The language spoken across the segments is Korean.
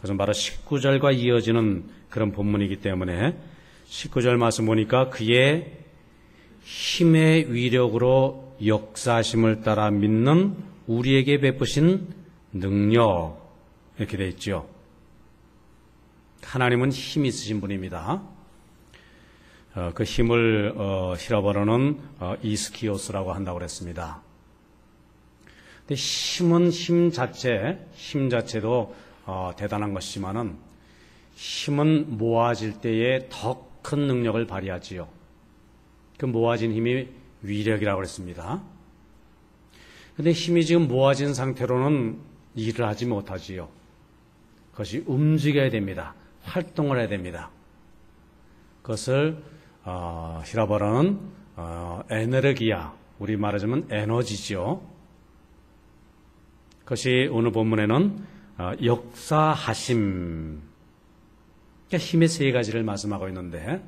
그것은 바로 19절과 이어지는 그런 본문이기 때문에 19절 말씀 보니까 그의 힘의 위력으로 역사심을 따라 믿는 우리에게 베푸신 능력, 이렇게 되어 있죠. 하나님은 힘이 있으신 분입니다. 그 힘을 히라버로는 이스키오스라고 한다고 그랬습니다. 근데 힘은 힘 자체도 대단한 것이지만은 힘은 모아질 때에 더 큰 능력을 발휘하지요. 그 모아진 힘이 위력이라고 그랬습니다. 근데 힘이 지금 모아진 상태로는 일을 하지 못하지요. 그것이 움직여야 됩니다. 활동을 해야 됩니다. 그것을 히라버라는 에너르기야, 우리 말하자면 에너지죠. 그것이 오늘 본문에는 역사하심, 그러니까 힘의 세 가지를 말씀하고 있는데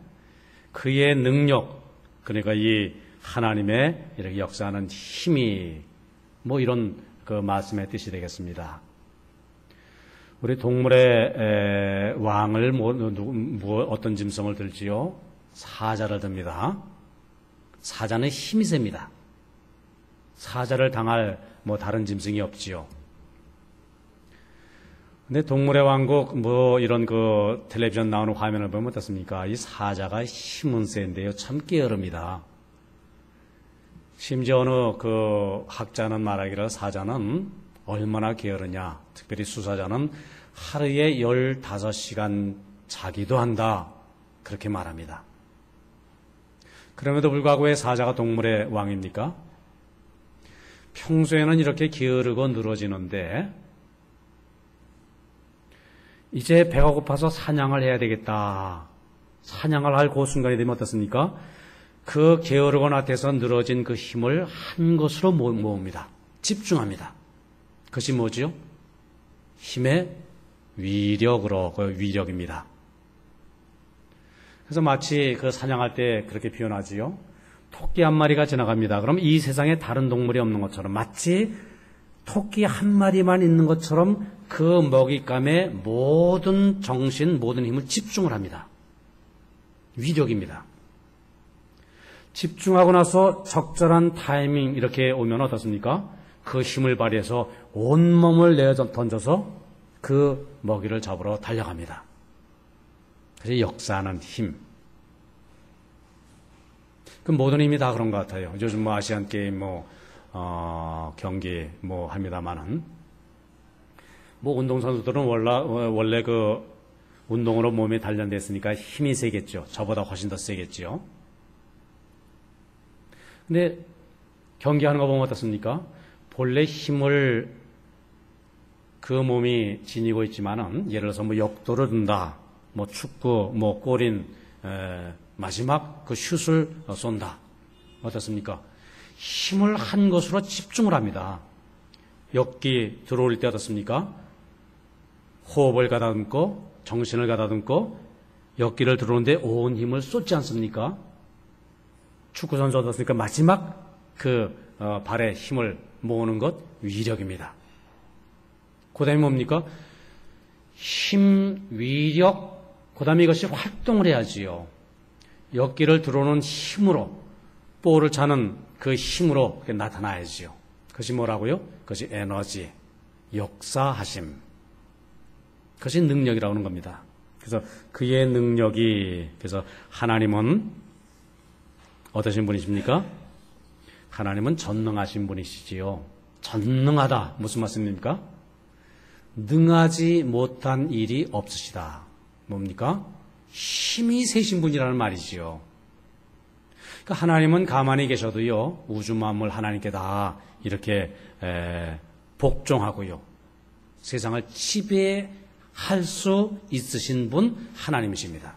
그의 능력, 그러니까 이 하나님의 이렇게 역사하는 힘이 뭐 이런 그 말씀의 뜻이 되겠습니다. 우리 동물의 왕을 어떤 짐승을 들지요? 사자를 듭니다. 사자는 힘이 셉니다. 사자를 당할 다른 짐승이 없지요. 근데 동물의 왕국 이런 그 텔레비전 나오는 화면을 보면 어떻습니까? 이 사자가 힘은 센데요, 참 게으릅니다. 심지어 어느 그 학자는 말하기를 사자는 얼마나 게으르냐, 특별히 수사자는 하루에 15시간 자기도 한다, 그렇게 말합니다. 그럼에도 불구하고 왜 사자가 동물의 왕입니까? 평소에는 이렇게 게으르고 늘어지는데 이제 배가 고파서 사냥을 해야 되겠다, 사냥을 할 그 순간이 되면 어떻습니까? 그 게으르고 나태해서 늘어진 그 힘을 한 곳으로 모읍니다. 집중합니다. 그것이 뭐지요? 힘의 위력으로, 그 위력입니다. 그래서 마치 그 사냥할 때 그렇게 표현하지요. 토끼 한 마리가 지나갑니다. 그럼 이 세상에 다른 동물이 없는 것처럼, 마치 토끼 한 마리만 있는 것처럼 그 먹잇감에 모든 정신, 모든 힘을 집중을 합니다. 위력입니다. 집중하고 나서 적절한 타이밍 이렇게 오면 어떻습니까? 그 힘을 발휘해서 온몸을 내어 던져서 그 먹이를 잡으러 달려갑니다. 그래서 역사하는 힘. 그 모든 힘이 다 그런 것 같아요. 요즘 아시안 게임 경기 합니다만은 운동선수들은 원래 그 운동으로 몸이 단련됐으니까 힘이 세겠죠. 저보다 훨씬 더 세겠죠. 근데 경기하는 거 보면 어떻습니까? 본래 힘을 그 몸이 지니고 있지만은, 예를 들어서 역도를 든다, 축구, 골인, 마지막 그 슛을 쏜다. 어떻습니까? 힘을 한 것으로 집중을 합니다. 역기 들어올 때 어떻습니까? 호흡을 가다듬고 정신을 가다듬고 역기를 들어오는데 온 힘을 쏟지 않습니까? 축구선수 어떻습니까? 마지막 그 발에 힘을 모으는 것, 위력입니다. 그 다음에 뭡니까? 힘, 위력, 그 다음에 이것이 활동을 해야지요. 역기를 들어오는 힘으로, 볼을 차는 그 힘으로 나타나야지요. 그것이 뭐라고요? 그것이 에너지, 역사하심. 그것이 능력이라고 하는 겁니다. 그래서 그의 능력이, 그래서 하나님은 어떠신 분이십니까? 하나님은 전능하신 분이시지요. 전능하다. 무슨 말씀입니까? 능하지 못한 일이 없으시다. 뭡니까? 힘이 세신 분이라는 말이지요. 그러니까 하나님은 가만히 계셔도요, 우주 만물 하나님께 다 이렇게 복종하고요, 세상을 지배할 수 있으신 분 하나님이십니다.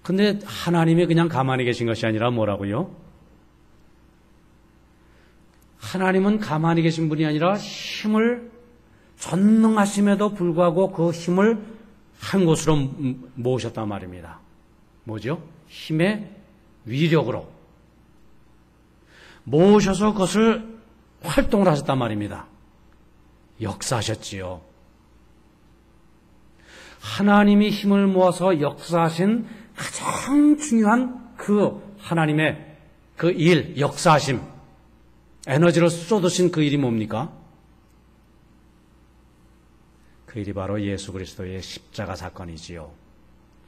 근데 하나님이 그냥 가만히 계신 것이 아니라 뭐라고요? 하나님은 가만히 계신 분이 아니라 힘을, 전능하심에도 불구하고 그 힘을 한 곳으로 모으셨단 말입니다. 뭐죠? 힘의 위력으로 모으셔서 그것을 활동을 하셨단 말입니다. 역사하셨지요. 하나님이 힘을 모아서 역사하신 가장 중요한 그 하나님의 그 일, 역사하심, 에너지를 쏟으신 그 일이 뭡니까? 그 일이 바로 예수 그리스도의 십자가 사건이지요.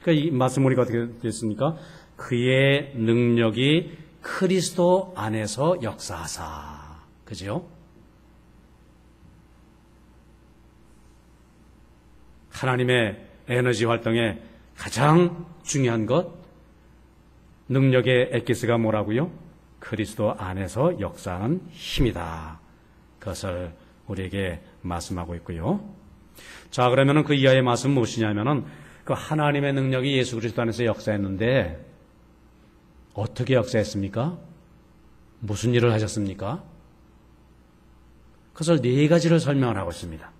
그러니까 이 말씀 우리가 어떻게 됐습니까? 그의 능력이 그리스도 안에서 역사하사. 그죠? 하나님의 에너지 활동의 가장 중요한 것, 능력의 엑기스가 뭐라고요? 그리스도 안에서 역사하는 힘이다. 그것을 우리에게 말씀하고 있고요. 자, 그러면은 그 이하의 말씀 무엇이냐면은 그 하나님의 능력이 예수 그리스도 안에서 역사했는데 어떻게 역사했습니까? 무슨 일을 하셨습니까? 그것을 네 가지를 설명을 하고 있습니다.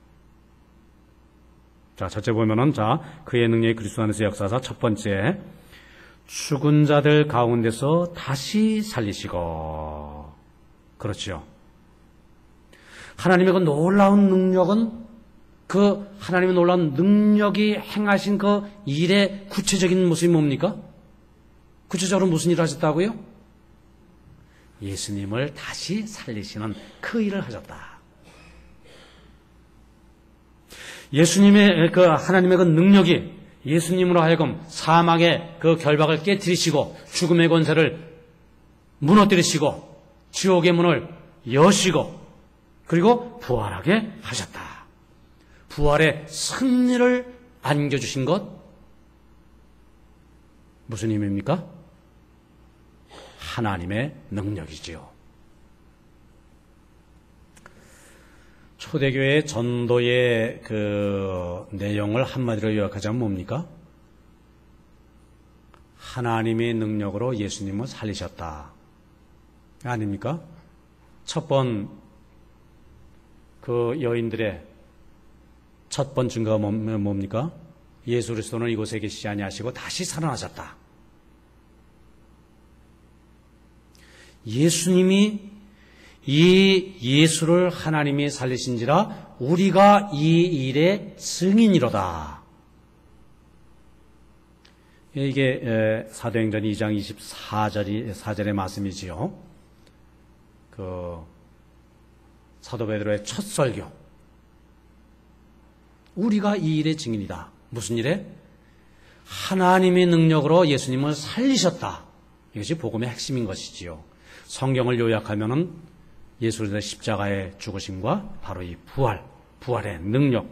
자, 첫째 보면은, 자, 그의 능력이 그리스도 안에서 역사하사 첫 번째, 죽은 자들 가운데서 다시 살리시고. 그렇죠. 하나님의 그 놀라운 능력은 그 하나님의 놀라운 능력이 행하신 그 일의 구체적인 모습이 뭡니까? 구체적으로 무슨 일을 하셨다고요? 예수님을 다시 살리시는 그 일을 하셨다. 예수님의 그 하나님의 그 능력이 예수님으로 하여금 사망의 그 결박을 깨뜨리시고 죽음의 권세를 무너뜨리시고 지옥의 문을 여시고 그리고 부활하게 하셨다. 부활의 승리를 안겨주신 것 무슨 의미입니까? 하나님의 능력이지요. 초대교회 전도의 그 내용을 한마디로 요약하자면 뭡니까? 하나님의 능력으로 예수님을 살리셨다. 아닙니까? 첫 번 그 여인들의 첫 번 증거가 뭡니까? 예수 그리스도는 이곳에 계시지 아니하시고 다시 살아나셨다. 예수님이 이 예수를 하나님이 살리신지라 우리가 이 일의 증인이로다. 이게 사도행전 2장 24절의 말씀이지요. 그 사도 베드로의 첫 설교. 우리가 이 일의 증인이다. 무슨 일에? 하나님의 능력으로 예수님을 살리셨다. 이것이 복음의 핵심인 것이지요. 성경을 요약하면은 예수의 십자가의 죽으심과 바로 이 부활의 능력.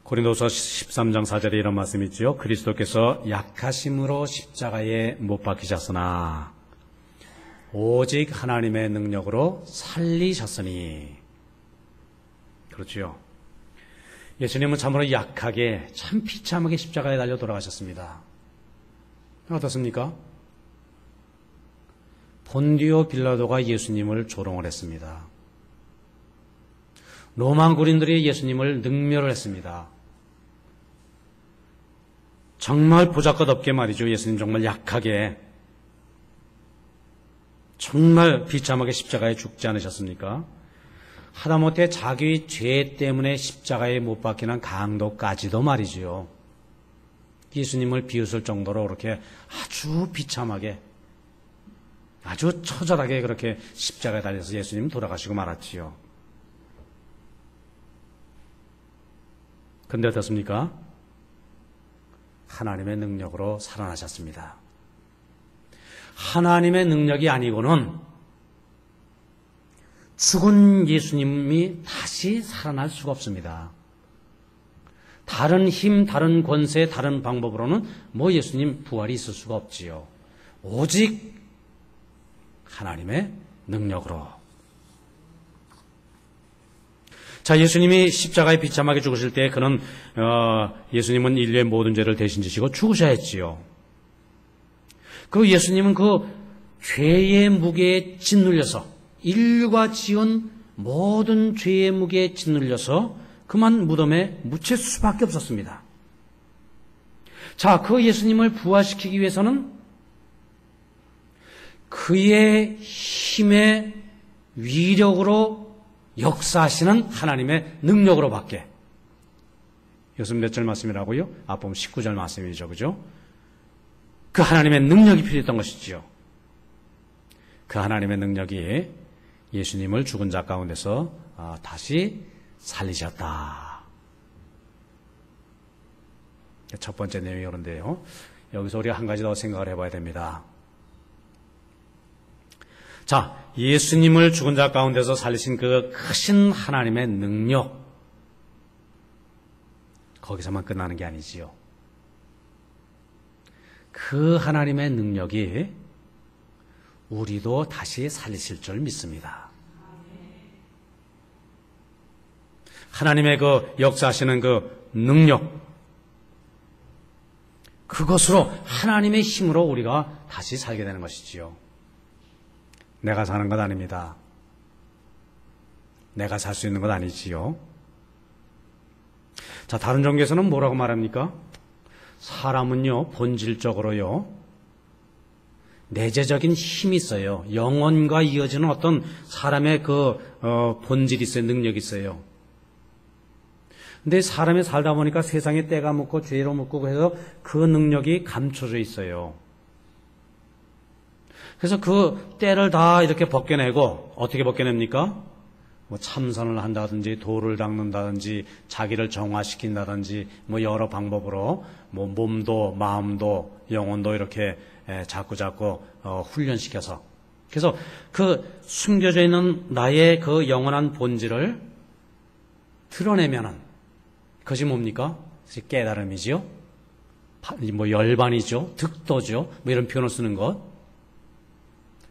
고린도서 13장 4절에 이런 말씀이 있죠. 그리스도께서 약하심으로 십자가에 못 박히셨으나 오직 하나님의 능력으로 살리셨으니. 그렇죠. 예수님은 참으로 약하게 참 비참하게 십자가에 달려 돌아가셨습니다. 어떻습니까? 본디오 빌라도가 예수님을 조롱을 했습니다. 로마 군인들이 예수님을 능멸을 했습니다. 정말 보잘것없게 말이죠. 예수님 정말 약하게 정말 비참하게 십자가에 죽지 않으셨습니까? 하다못해 자기의 죄 때문에 십자가에 못 박히는 강도까지도 말이지요. 예수님을 비웃을 정도로 그렇게 아주 비참하게 아주 처절하게 그렇게 십자가에 달려서 예수님 돌아가시고 말았지요. 근데 어떻습니까? 하나님의 능력으로 살아나셨습니다. 하나님의 능력이 아니고는 죽은 예수님이 다시 살아날 수가 없습니다. 다른 힘, 다른 권세, 다른 방법으로는 뭐 예수님 부활이 있을 수가 없지요. 오직 하나님의 능력으로. 자, 예수님이 십자가에 비참하게 죽으실 때 그는 예수님은 인류의 모든 죄를 대신 지시고 죽으셔야 했지요. 그 예수님은 그 죄의 무게에 짓눌려서 인류가 지은 모든 죄의 무게에 짓눌려서 그만 무덤에 묻힐 수밖에 없었습니다. 자, 그 예수님을 부활시키기 위해서는 그의 힘의 위력으로 역사하시는 하나님의 능력으로 밖에. 이것은 몇 절 말씀이라고요? 앞부분 19절 말씀이죠. 그죠? 그 하나님의 능력이 필요했던 것이지요. 그 하나님의 능력이 예수님을 죽은 자 가운데서 다시 살리셨다. 첫 번째 내용이 그런데요. 여기서 우리가 한 가지 더 생각을 해봐야 됩니다. 자, 예수님을 죽은 자 가운데서 살리신 그 크신 하나님의 능력, 거기서만 끝나는 게 아니지요. 그 하나님의 능력이 우리도 다시 살리실 줄 믿습니다. 하나님의 그 역사하시는 그 능력, 그것으로 하나님의 힘으로 우리가 다시 살게 되는 것이지요. 내가 사는 것 아닙니다. 내가 살 수 있는 것 아니지요. 자, 다른 종교에서는 뭐라고 말합니까? 사람은요, 본질적으로요, 내재적인 힘이 있어요. 영혼과 이어지는 어떤 사람의 본질이 있어요. 능력이 있어요. 근데 사람이 살다 보니까 세상에 때가 묻고 죄로 묻고 해서 그 능력이 감춰져 있어요. 그래서 그 때를 다 이렇게 벗겨내고, 어떻게 벗겨냅니까? 뭐 참선을 한다든지 돌을 닦는다든지 자기를 정화시킨다든지 뭐 여러 방법으로 뭐 몸도 마음도 영혼도 이렇게 자꾸 훈련시켜서, 그래서 그 숨겨져 있는 나의 그 영원한 본질을 드러내면은 그것이 뭡니까? 그것이 깨달음이지요. 뭐 열반이죠. 득도죠. 뭐 이런 표현을 쓰는 것.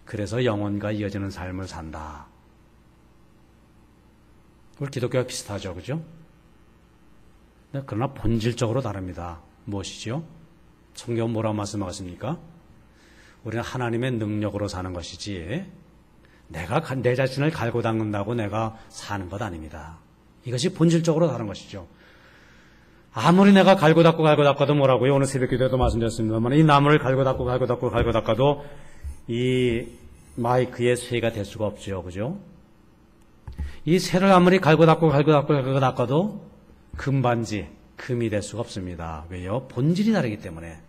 그래서 영혼과 이어지는 삶을 산다. 우리 기독교와 비슷하죠. 그죠? 그러나 본질적으로 다릅니다. 무엇이죠? 성경은 뭐라고 말씀하십니까? 우리는 하나님의 능력으로 사는 것이지 내가 내 자신을 갈고 닦는다고 내가 사는 것 아닙니다. 이것이 본질적으로 다른 것이죠. 아무리 내가 갈고 닦아도 뭐라고요? 오늘 새벽 기도에도 말씀드렸습니다만 이 나무를 갈고 닦아도 이 마이크의 쇠가 될 수가 없죠. 그죠? 이 쇠를 아무리 갈고 닦아도 금반지, 금이 될 수가 없습니다. 왜요? 본질이 다르기 때문에.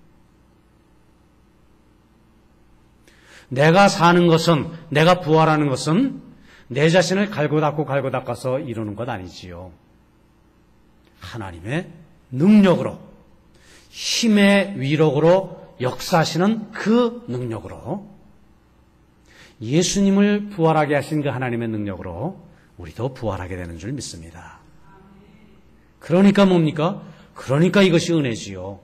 내가 사는 것은, 내가 부활하는 것은 내 자신을 갈고 닦아서 이루는 것 아니지요. 하나님의 능력으로, 힘의 위력으로 역사하시는 그 능력으로, 예수님을 부활하게 하신 그 하나님의 능력으로 우리도 부활하게 되는 줄 믿습니다. 그러니까 뭡니까? 그러니까 이것이 은혜지요.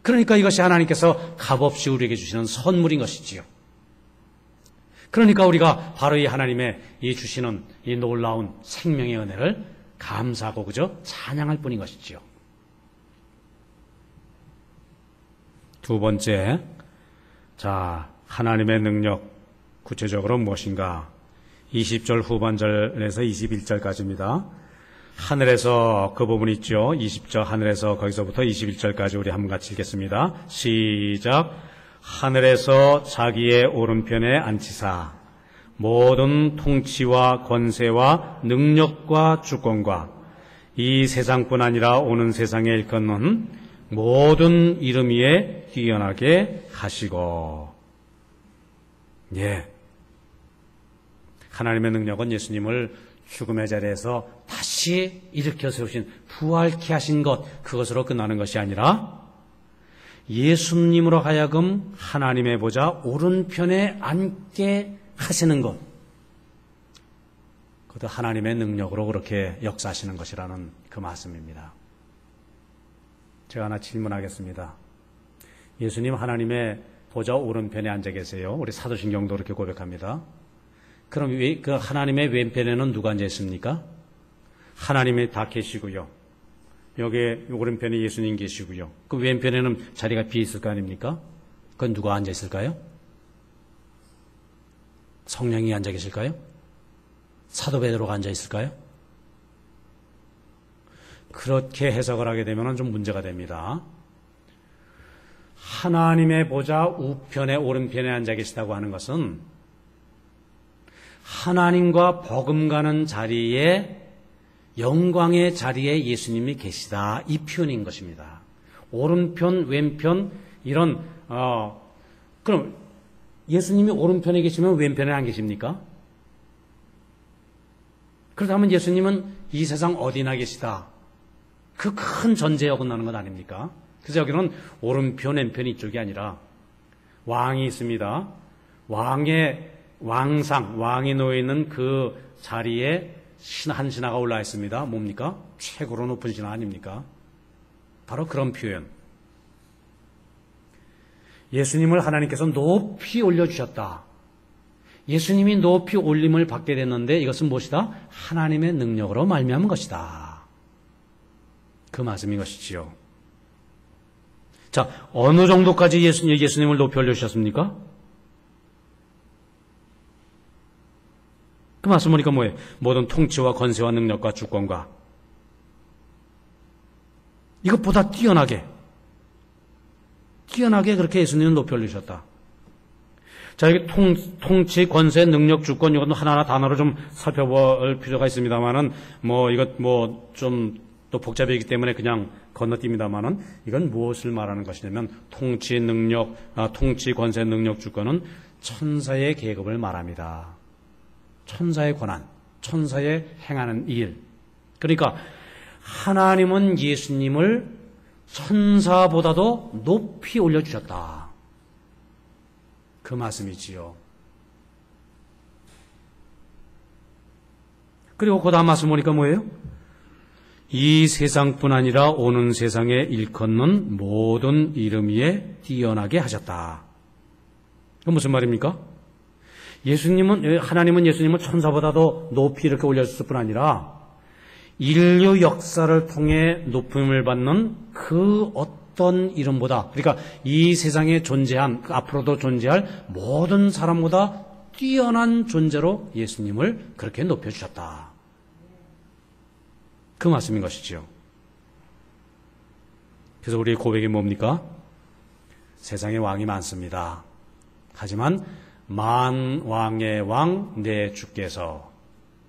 그러니까 이것이 하나님께서 값없이 우리에게 주시는 선물인 것이지요. 그러니까 우리가 바로 이 하나님의 이 주시는 이 놀라운 생명의 은혜를 감사하고 그저 찬양할 뿐인 것이지요. 두 번째, 자, 하나님의 능력 구체적으로 무엇인가? 20절 후반절에서 21절까지입니다. 하늘에서 그 부분 있죠. 20절 하늘에서 거기서부터 21절까지 우리 한번 같이 읽겠습니다. 시작. 하늘에서 자기의 오른편에 앉히사 모든 통치와 권세와 능력과 주권과 이 세상뿐 아니라 오는 세상에 일컫는 모든 이름 위에 뛰어나게 하시고. 예. 하나님의 능력은 예수님을 죽음의 자리에서 다시 일으켜 세우신 부활케 하신 것, 그것으로 끝나는 것이 아니라 예수님으로 하여금 하나님의 보좌 오른편에 앉게 하시는 것, 그것도 하나님의 능력으로 그렇게 역사하시는 것이라는 그 말씀입니다. 제가 하나 질문하겠습니다. 예수님 하나님의 보좌 오른편에 앉아 계세요. 우리 사도신경도 그렇게 고백합니다. 그럼 그 하나님의 왼편에는 누가 앉아 있습니까? 하나님이 다 계시고요. 여기 오른편에 예수님 계시고요. 그 왼편에는 자리가 비어 있을 거 아닙니까? 그건 누가 앉아 있을까요? 성령이 앉아 계실까요? 사도 베드로가 앉아 있을까요? 그렇게 해석을 하게 되면 좀 문제가 됩니다. 하나님의 보좌 우편에 오른편에 앉아 계시다고 하는 것은 하나님과 버금가는 자리에, 영광의 자리에 예수님이 계시다, 이 표현인 것입니다. 오른편, 왼편, 이런 그럼 예수님이 오른편에 계시면 왼편에 안 계십니까? 그렇다면 예수님은 이 세상 어디나 계시다, 그 큰 전제에 어긋나는 것 아닙니까? 그래서 여기는 오른편, 왼편 이쪽이 아니라 왕이 있습니다. 왕의 왕상, 왕이 놓여있는 그 자리에 한 신하가 올라 있습니다. 뭡니까? 최고로 높은 신하 아닙니까? 바로 그런 표현. 예수님을 하나님께서 높이 올려주셨다. 예수님이 높이 올림을 받게 됐는데 이것은 무엇이다? 하나님의 능력으로 말미암은 것이다. 그 말씀인 것이지요. 자, 어느 정도까지 예수님을 높이 올려주셨습니까? 그 말씀 보니까 뭐예요? 모든 통치와 권세와 능력과 주권과 이것보다 뛰어나게 그렇게 예수님은 높이 올리셨다. 자, 여기 통치, 권세, 능력, 주권 이것도 하나하나 단어로 좀 살펴볼 필요가 있습니다만은 이것 좀 또 복잡하기 때문에 그냥 건너뜁니다만은 이건 무엇을 말하는 것이냐면 통치, 능력, 통치, 권세, 능력, 주권은 천사의 계급을 말합니다. 천사의 권한, 천사의 행하는 일. 그러니까 하나님은 예수님을 천사보다도 높이 올려주셨다, 그 말씀이지요. 그리고 그 다음 말씀 보니까 뭐예요? 이 세상뿐 아니라 오는 세상에 일컫는 모든 이름 위에 뛰어나게 하셨다. 그건 무슨 말입니까? 하나님은 예수님을 천사보다도 높이 이렇게 올렸을 뿐 아니라 인류 역사를 통해 높임을 받는 그 어떤 이름보다, 그러니까 이 세상에 존재한, 앞으로도 존재할 모든 사람보다 뛰어난 존재로 예수님을 그렇게 높여주셨다, 그 말씀인 것이지요. 그래서 우리의 고백이 뭡니까? 세상에 왕이 많습니다. 하지만 만왕의 왕 내 주께서,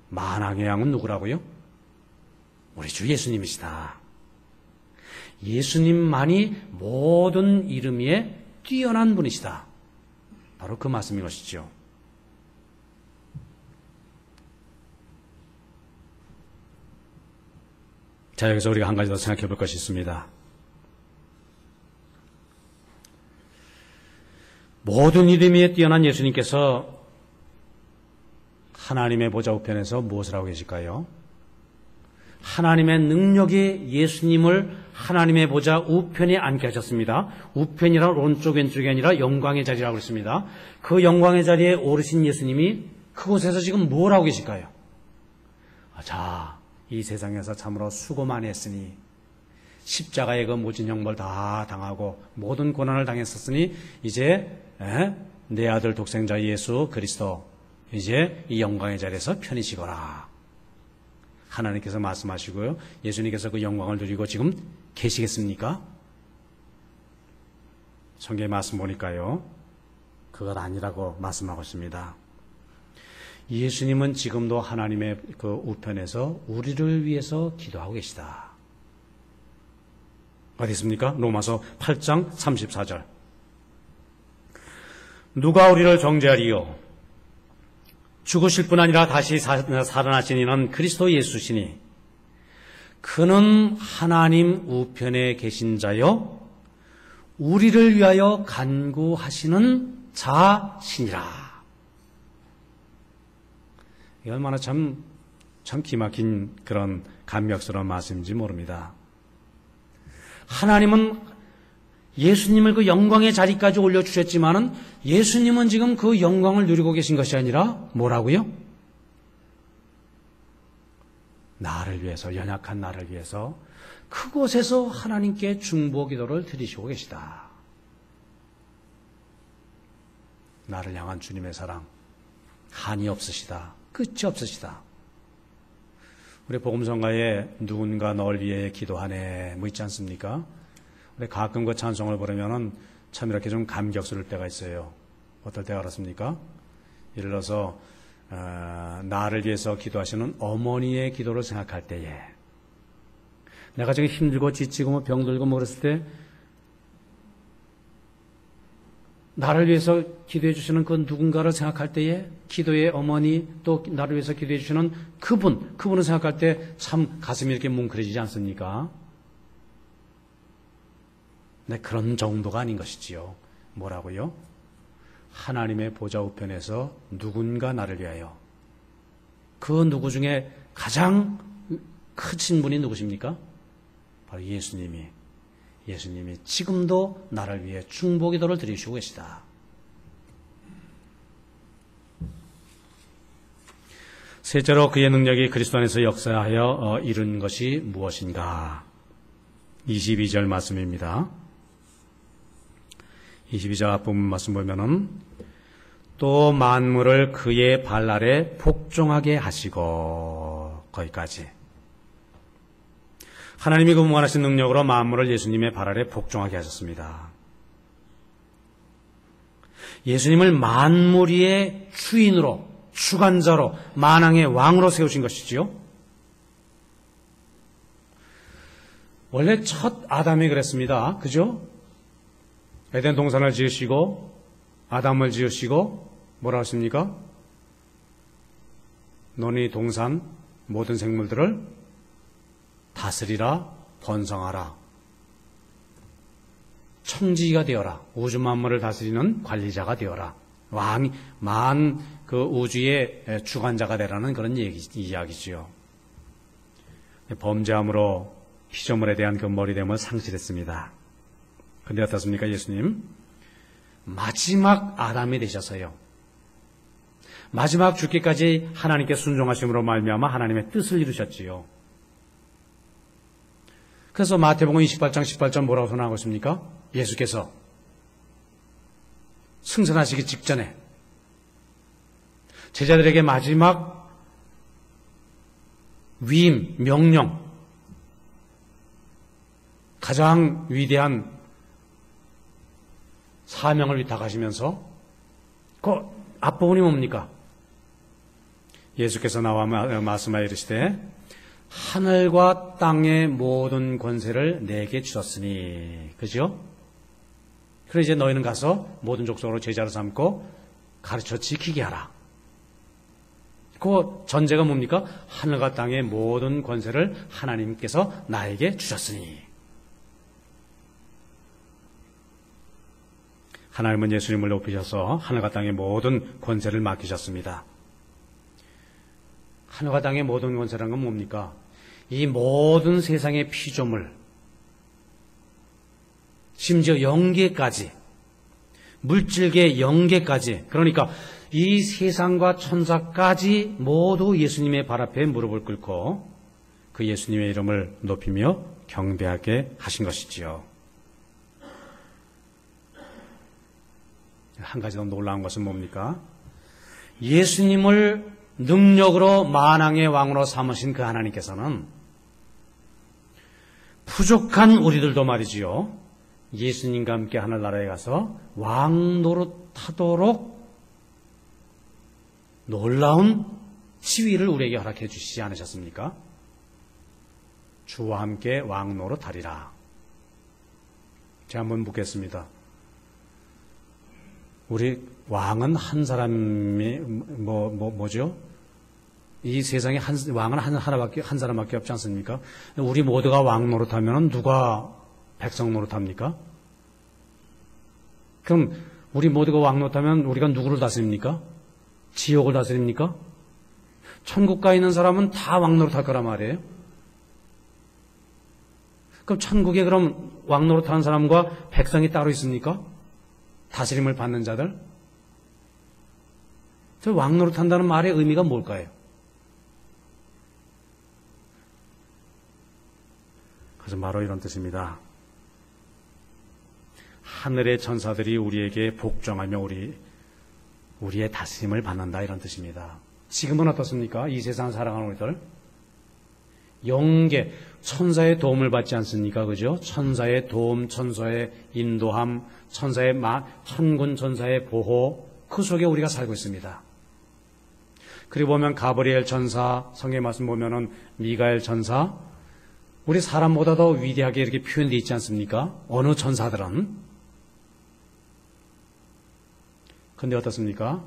만왕의 왕은 누구라고요? 우리 주 예수님이시다. 예수님만이 모든 이름 위에 뛰어난 분이시다. 바로 그 말씀인 것이죠. 자, 여기서 우리가 한 가지 더 생각해 볼 것이 있습니다. 모든 이름 위에 뛰어난 예수님께서 하나님의 보좌 우편에서 무엇을 하고 계실까요? 하나님의 능력이 예수님을 하나님의 보좌 우편에 앉게 하셨습니다. 우편이란 오른쪽 왼쪽이 아니라 영광의 자리라고 했습니다. 그 영광의 자리에 오르신 예수님이 그곳에서 지금 뭘 하고 계실까요? 자, 이 세상에서 참으로 수고 많이 했으니, 십자가의 그 모진 형벌 다 당하고 모든 고난을 당했었으니 이제 내 아들 독생자 예수 그리스도 이제 이 영광의 자리에서 편히 쉬거라, 하나님께서 말씀하시고요. 예수님께서 그 영광을 누리고 지금 계시겠습니까? 성경의 말씀 보니까요, 그것 아니라고 말씀하고 있습니다. 예수님은 지금도 하나님의 그 우편에서 우리를 위해서 기도하고 계시다. 어디 있습니까? 로마서 8장 34절. 누가 우리를 정죄하리요? 죽으실 뿐 아니라 다시 살아나신 이는 그리스도 예수시니 그는 하나님 우편에 계신 자요 우리를 위하여 간구하시는 자시니라. 이 얼마나 참 기막힌 그런 감격스러운 말씀인지 모릅니다. 하나님은 예수님을 그 영광의 자리까지 올려주셨지만은 예수님은 지금 그 영광을 누리고 계신 것이 아니라 뭐라고요? 나를 위해서, 연약한 나를 위해서 그곳에서 하나님께 중보 기도를 드리시고 계시다. 나를 향한 주님의 사랑, 한이 없으시다. 끝이 없으시다. 우리 복음성가에 누군가 널 위해 기도하네 뭐 있지 않습니까? 우리 가끔 그 찬송을 부르면은 참 이렇게 좀 감격스러울 때가 있어요. 어떨 때가 그렇습니까? 예를 들어서 나를 위해서 기도하시는 어머니의 기도를 생각할 때에 내가 지금 힘들고 지치고 뭐 병들고 뭐 그랬을 때 나를 위해서 기도해 주시는 그 누군가를 생각할 때에 기도의 어머니 또 나를 위해서 기도해 주시는 그분을 생각할 때 참 가슴이 이렇게 뭉클해지지 않습니까? 네, 그런 정도가 아닌 것이지요. 뭐라고요? 하나님의 보좌 우편에서 누군가 나를 위하여 그 누구 중에 가장 크신 분이 누구십니까? 바로 예수님이 지금도 나를 위해 중보기도를 드리시고 계시다. 셋째로 그의 능력이 그리스도 안에서 역사하여 이룬 것이 무엇인가? 22절 말씀입니다. 22절 앞부분 말씀 보면은 또 만물을 그의 발 아래 복종하게 하시고 거기까지 하나님이 그 무한하신 능력으로 만물을 예수님의 발 아래 복종하게 하셨습니다. 예수님을 만물 위의 주인으로 주관자로 만왕의 왕으로 세우신 것이지요. 원래 첫 아담이 그랬습니다. 그죠? 에덴 동산을 지으시고 아담을 지으시고 뭐라 하십니까? 너희 동산 모든 생물들을 다스리라 번성하라 청지기가 되어라 우주 만물을 다스리는 관리자가 되어라 왕이 그 우주의 주관자가 되라는 그런 이야기지요. 범죄함으로 피조물에 대한 그 머리됨을 상실했습니다. 근데 어떻습니까? 예수님 마지막 아담이 되셔서요. 마지막 죽기까지 하나님께 순종하심으로 말미암아 하나님의 뜻을 이루셨지요. 그래서 마태복음 28장 18절 뭐라고 선언하고 있습니까? 예수께서 승선하시기 직전에 제자들에게 마지막 위임, 명령, 가장 위대한 사명을 위탁하시면서 그 앞부분이 뭡니까? 예수께서 나와 말씀하여 이르시되 하늘과 땅의 모든 권세를 내게 주셨으니 그죠? 그래서 이제 너희는 가서 모든 족속으로 제자로 삼고 가르쳐 지키게 하라. 그 전제가 뭡니까? 하늘과 땅의 모든 권세를 하나님께서 나에게 주셨으니 하나님은 예수님을 높이셔서 하늘과 땅의 모든 권세를 맡기셨습니다. 하늘과 땅의 모든 권세라는 건 뭡니까? 이 모든 세상의 피조물, 심지어 영계까지, 물질계 영계까지, 그러니까 이 세상과 천사까지 모두 예수님의 발 앞에 무릎을 꿇고 그 예수님의 이름을 높이며 경배하게 하신 것이지요. 한 가지 더 놀라운 것은 뭡니까? 예수님을 능력으로 만왕의 왕으로 삼으신 그 하나님께서는 부족한 우리들도 말이지요. 예수님과 함께 하늘나라에 가서 왕 노릇하도록 놀라운 지위를 우리에게 허락해 주시지 않으셨습니까? 주와 함께 왕 노릇하리라. 제가 한번 묻겠습니다. 우리 왕은 한 사람이 뭐죠? 이 세상에 왕은 한 사람밖에 없지 않습니까? 우리 모두가 왕 노릇하면 누가 백성 노릇합니까? 그럼 우리 모두가 왕 노릇하면 우리가 누구를 다스립니까? 지옥을 다스립니까? 천국 가 있는 사람은 다 왕 노릇할 거란 말이에요. 그럼 천국에 그럼 왕 노릇하는 사람과 백성이 따로 있습니까? 다스림을 받는 자들? 저 왕 노릇한다는 말의 의미가 뭘까요? 그것은 바로 이런 뜻입니다. 하늘의 천사들이 우리에게 복종하며 우리의 다스림을 받는다 이런 뜻입니다. 지금은 어떻습니까? 이 세상을 살아가는 우리들 영계 천사의 도움을 받지 않습니까? 그죠? 천사의 도움, 천사의 인도함, 천군 천사의 보호 그 속에 우리가 살고 있습니다. 그리고 보면 가브리엘 천사, 성경 말씀 보면은 미가엘 천사, 우리 사람보다 더 위대하게 이렇게 표현되어 있지 않습니까? 어느 천사들은. 근데 어떻습니까?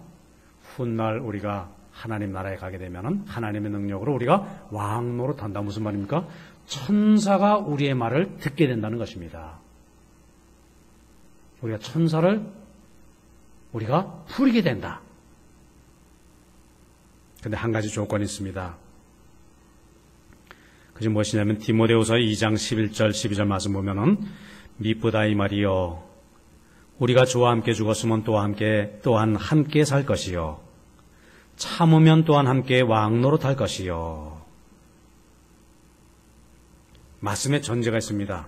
훗날 우리가 하나님 나라에 가게 되면은 하나님의 능력으로 우리가 왕 노릇한다. 무슨 말입니까? 천사가 우리의 말을 듣게 된다는 것입니다. 우리가 천사를 우리가 부리게 된다. 근데 한 가지 조건이 있습니다. 그게 무엇이냐면 디모데후서 2장 11절 12절 말씀 보면은 미쁘다 이 말이요 우리가 주와 함께 죽었으면 또한 함께 살 것이요 참으면 또한 함께 왕 노릇할 것이요. 말씀에 전제가 있습니다.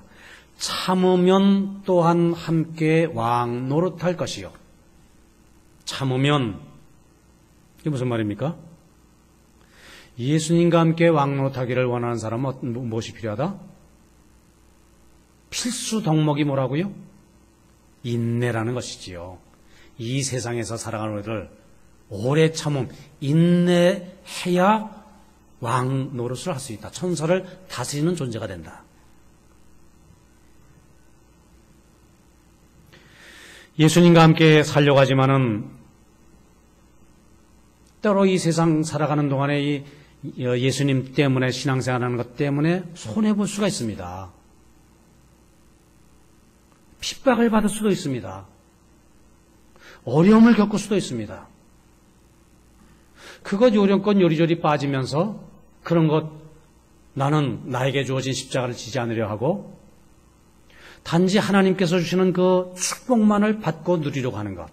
참으면 또한 함께 왕 노릇할 것이요. 참으면 이게 무슨 말입니까? 예수님과 함께 왕 노릇하기를 원하는 사람은 무엇이 필요하다? 필수 덕목이 뭐라고요? 인내라는 것이지요. 이 세상에서 살아가는 우리를 오래 참음, 인내해야 왕 노릇을 할 수 있다. 천사를 다스리는 존재가 된다. 예수님과 함께 살려고 하지만은 때로 이 세상 살아가는 동안에 이 예수님 때문에 신앙생활하는 것 때문에 손해볼 수가 있습니다. 핍박을 받을 수도 있습니다. 어려움을 겪을 수도 있습니다. 그것 요령껏 요리조리 빠지면서 그런 것 나는 나에게 주어진 십자가를 지지 않으려 하고 단지 하나님께서 주시는 그 축복만을 받고 누리려고 하는 것.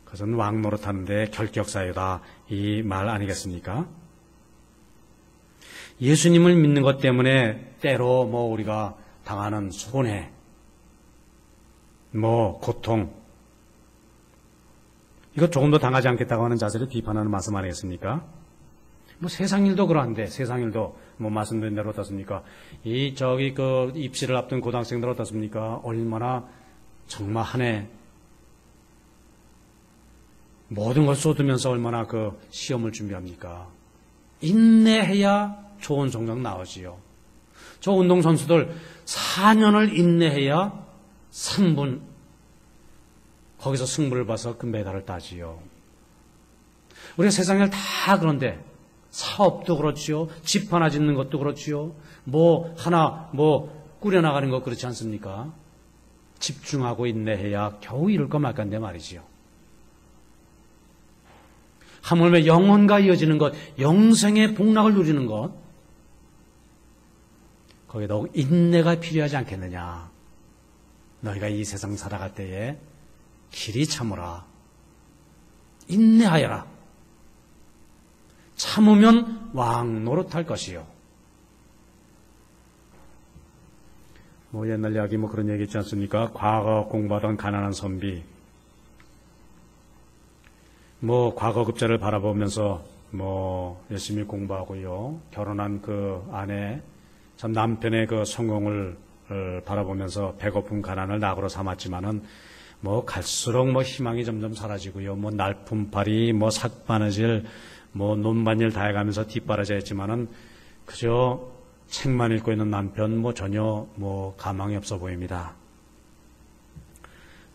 그것은 왕 노릇하는데 결격사유다 이 말 아니겠습니까? 예수님을 믿는 것 때문에 때로 우리가 당하는 손해, 고통, 이거 조금 더 당하지 않겠다고 하는 자세를 비판하는 말씀 아니겠습니까? 세상 일도 그러한데, 세상 일도, 말씀드린 대로 어떻습니까? 입시를 앞둔 고등학생들 어떻습니까? 얼마나 정말 한 해, 모든 걸 쏟으면서 얼마나 그 시험을 준비합니까? 인내해야 좋은 성적 나오지요. 저 운동선수들 4년을 인내해야 3분, 거기서 승부를 봐서 그 메달을 따지요. 우리가 세상을 다 그런데 사업도 그렇지요. 집 하나 짓는 것도 그렇지요. 하나 꾸려나가는 것 그렇지 않습니까? 집중하고 인내해야 겨우 이룰 거 말건데 말이지요. 하물며 영혼과 이어지는 것, 영생의 복락을 누리는 것, 거기에 더욱 인내가 필요하지 않겠느냐. 너희가 이 세상 살아갈 때에 길이 참으라. 인내하여라. 참으면 왕 노릇할 것이요. 옛날 이야기 그런 얘기 있지 않습니까? 과거 공부하던 가난한 선비. 과거 급제를 바라보면서 열심히 공부하고요. 결혼한 그 아내, 참 남편의 그 성공을 바라보면서 배고픈 가난을 낙으로 삼았지만은 갈수록 희망이 점점 사라지고요. 날품팔이, 삭바느질, 논밭일 다 해가면서 뒷바라지 했지만은 그저 책만 읽고 있는 남편 전혀 가망이 없어 보입니다.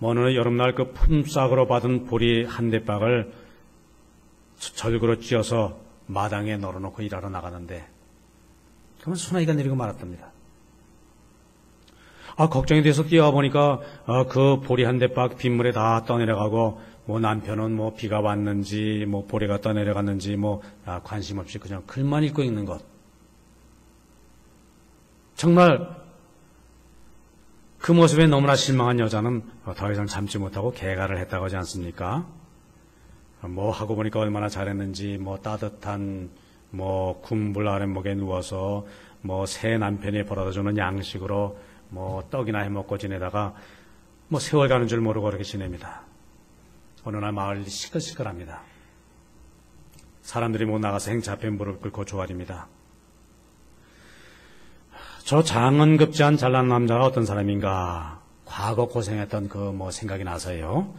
어느 여름날 그 품삯으로 받은 보리 한 대박을 절구로 찧어서 마당에 널어놓고 일하러 나가는데 그러면 소나기가 내리고 말았답니다. 걱정이 돼서 뛰어와 보니까 그 보리 한 대박 빗물에 다 떠내려가고 남편은 비가 왔는지 보리가 떠내려갔는지 관심 없이 그냥 글만 읽고 있는 것. 정말 그 모습에 너무나 실망한 여자는 더 이상 참지 못하고 개가를 했다고 하지 않습니까? 하고 보니까 얼마나 잘했는지 따뜻한 군불 아랫목에 누워서 새 남편이 벌어다주는 양식으로 떡이나 해먹고 지내다가 세월 가는 줄 모르고 그렇게 지냅니다. 어느 날 마을이 시끌시끌합니다. 사람들이 못 나가서 행차앞에 무릎 꿇고 조아립니다. 저 장은급제한 잘난 남자가 어떤 사람인가? 과거 고생했던 생각이 나서요.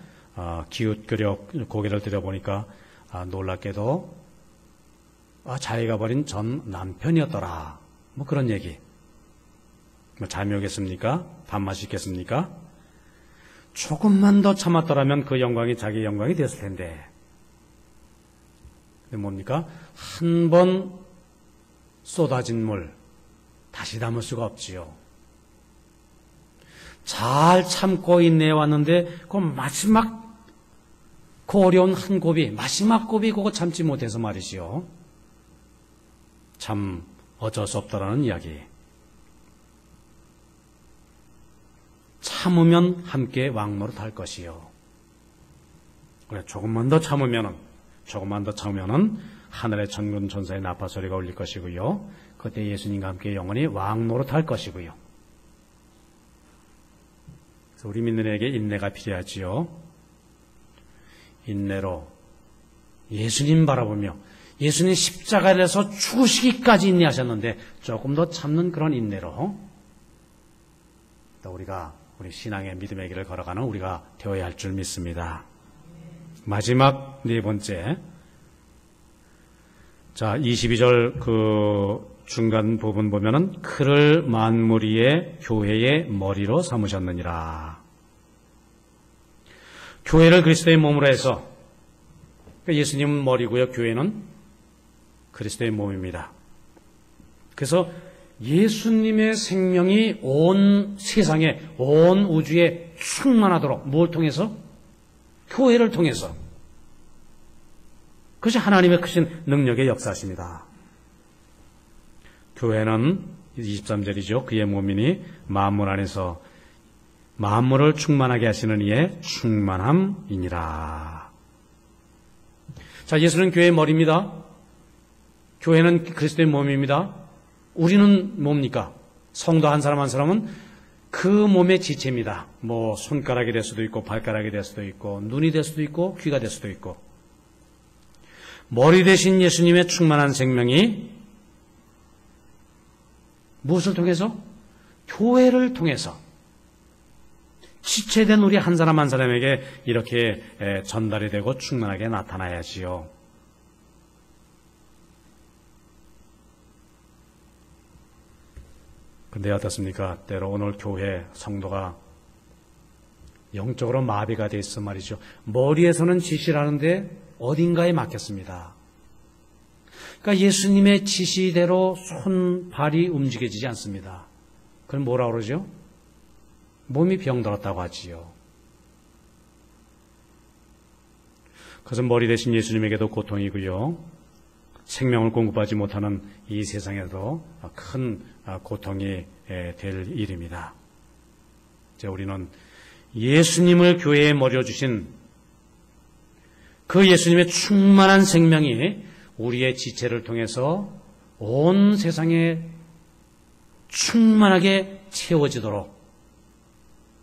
기웃거려 고개를 들여보니까 놀랍게도 자기가 버린 전 남편이었더라. 뭐 그런 얘기. 뭐 잠이 오겠습니까? 밥맛이 있겠습니까? 조금만 더 참았더라면 그 영광이 자기 영광이 됐을 텐데. 근데 뭡니까? 한 번 쏟아진 물 다시 담을 수가 없지요. 잘 참고 인내해왔는데 그 마지막 그 어려운 한 곱이 마지막 곱이 그거 참지 못해서 말이지요. 참 어쩔 수 없다라는 이야기. 참으면 함께 왕노릇할 것이요. 그래, 조금만 더 참으면은 하늘의 천군 천사의 나팔 소리가 울릴 것이고요. 그때 예수님과 함께 영원히 왕노릇할 것이고요. 그래서 우리 믿는 이에게 인내가 필요하지요. 인내로 예수님 바라보며 예수님 십자가에서 죽으시기까지 인내하셨는데 조금 더 참는 그런 인내로 또 우리 신앙의 믿음의 길을 걸어가는 우리가 되어야 할 줄 믿습니다. 마지막 네 번째. 자, 22절 그 중간 부분 보면은 그를 만물 위에 교회의 머리로 삼으셨느니라. 교회를 그리스도의 몸으로 해서 예수님은 머리고요. 교회는 그리스도의 몸입니다. 그래서 예수님의 생명이 온 세상에, 온 우주에 충만하도록 뭘 통해서? 교회를 통해서. 그것이 하나님의 크신 능력의 역사십니다. 교회는 23절이죠. 그의 몸이니 만물 안에서 만물을 충만하게 하시는 이의 충만함이니라. 자, 예수는 교회의 머리입니다. 교회는 그리스도의 몸입니다. 우리는 뭡니까? 성도 한 사람 한 사람은 그 몸의 지체입니다. 뭐 손가락이 될 수도 있고 발가락이 될 수도 있고 눈이 될 수도 있고 귀가 될 수도 있고 머리 대신 예수님의 충만한 생명이 무엇을 통해서? 교회를 통해서 지체된 우리 한 사람 한 사람에게 이렇게 전달이 되고 충만하게 나타나야지요. 근데 어떻습니까? 때로 오늘 교회 성도가 영적으로 마비가 돼 있어 말이죠. 머리에서는 지시를 하는데 어딘가에 막혔습니다. 그러니까 예수님의 지시대로 손, 발이 움직여지지 않습니다. 그럼 뭐라고 그러죠? 몸이 병들었다고 하지요. 그것은 머리 대신 예수님에게도 고통이고요. 생명을 공급하지 못하는 이 세상에도 큰 고통이 될 일입니다. 이제 우리는 예수님을 교회의 머리로 주신 그 예수님의 충만한 생명이 우리의 지체를 통해서 온 세상에 충만하게 채워지도록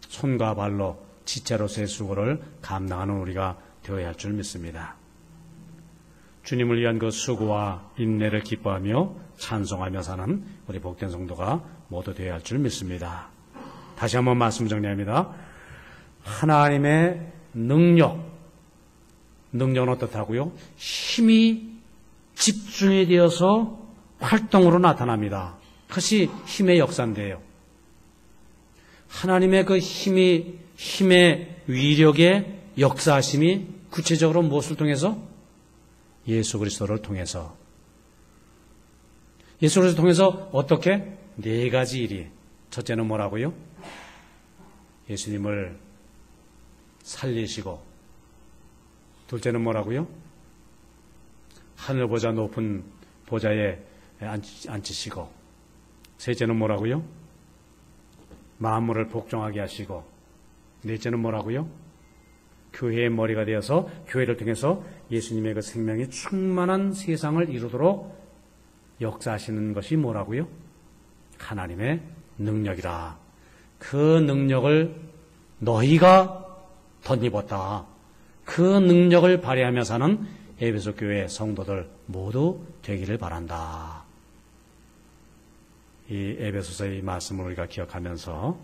손과 발로 지체로서의 수고를 감당하는 우리가 되어야 할 줄 믿습니다. 주님을 위한 그 수고와 인내를 기뻐하며 찬송하며 사는 우리 복된 성도가 모두 되어야 할 줄 믿습니다. 다시 한번 말씀 정리합니다. 하나님의 능력은 어떻다고요? 힘이 집중이 되어서 활동으로 나타납니다. 그것이 힘의 역사인데요. 하나님의 그 힘의 위력의 역사하심이 구체적으로 무엇을 통해서? 예수 그리스도를 통해서. 예수 그리스도를 통해서 어떻게? 네 가지 일이. 첫째는 뭐라고요? 예수님을 살리시고, 둘째는 뭐라고요? 하늘보다 높은 보좌에 앉히시고, 셋째는 뭐라고요? 만물을 복종하게 하시고, 넷째는 뭐라고요? 교회의 머리가 되어서 교회를 통해서 예수님의 그 생명이 충만한 세상을 이루도록 역사하시는 것이 뭐라고요? 하나님의 능력이라. 그 능력을 너희가 덧입었다. 그 능력을 발휘하며 사는 에베소 교회 성도들 모두 되기를 바란다. 이 에베소서의 말씀을 우리가 기억하면서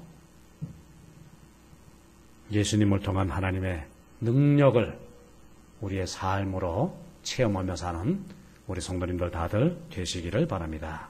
예수님을 통한 하나님의 능력을 우리의 삶으로 체험하며 사는 우리 성도님들 다들 되시기를 바랍니다.